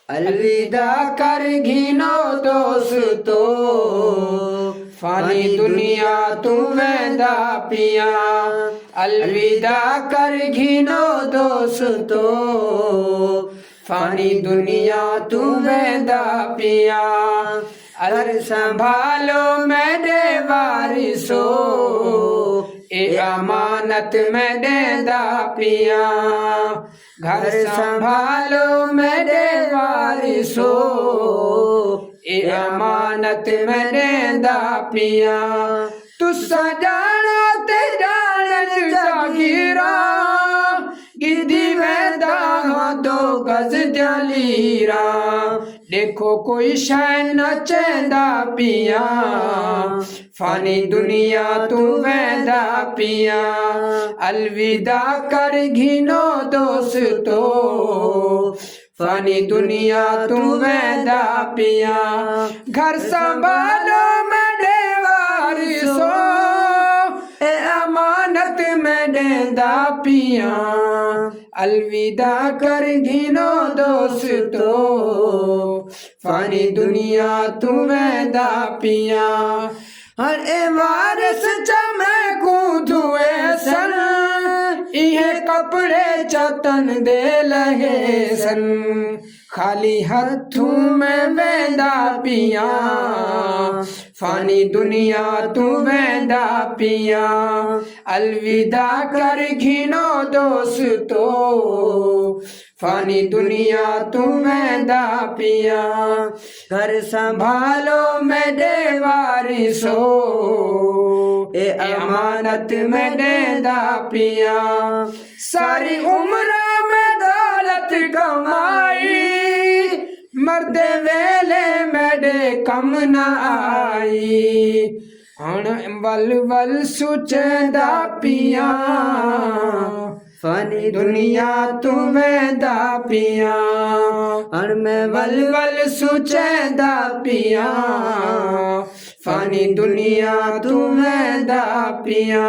अलविदा कर घिनो दोस्तो, फानी दुनिया तू वेंदा पिया। अलविदा कर घिनो दोस्तो, फानी दुनिया तू वेंदा पिया। अर संभालो मेरे वारिसो, ए अमानत मैं देदा पिया। घर संभालो मेरे वारिसो, ए अमानत मैं देदा पिया। तुसा जानो ते जानन जागीरा, गिद्धी वेंदा दो गज जलीरा। देखो कोई शै नचेंदा पिया, फानी दुनिया तू वेंदा पिया। अलविदा कर घिनो दोस्तो, फानी दुनिया तू वेंदा पिया। घर संभालो मेरे वारिसो, ए अमानत मैं देंदा पिया। अलविदा कर घिनो दोस्तो, फानी दुनिया तू वेंदा पिया। हर ए वारिस चमकू धुए सन, इहे कपड़े चतन दे लहे सन। खाली हथों में वेंदा पिया, फानी दुनिया तू वेंदा पिया। अलविदा कर घिनो दोस्तो, फानी दुनिया तू वेंदा पिया। घर संभालो मेरे वारिसो, ए अमानत मैं देदा पिया। सारी उम्र में दौलत कमाई, मरदे वेले मेरे कम न आई। हण वल वल सुचेंदा पिया, फानी दुनिया तू वेंदा पिया। हण मैं वल वल सुचेंदा पिया, फानी दुनिया तू वेंदा पिया।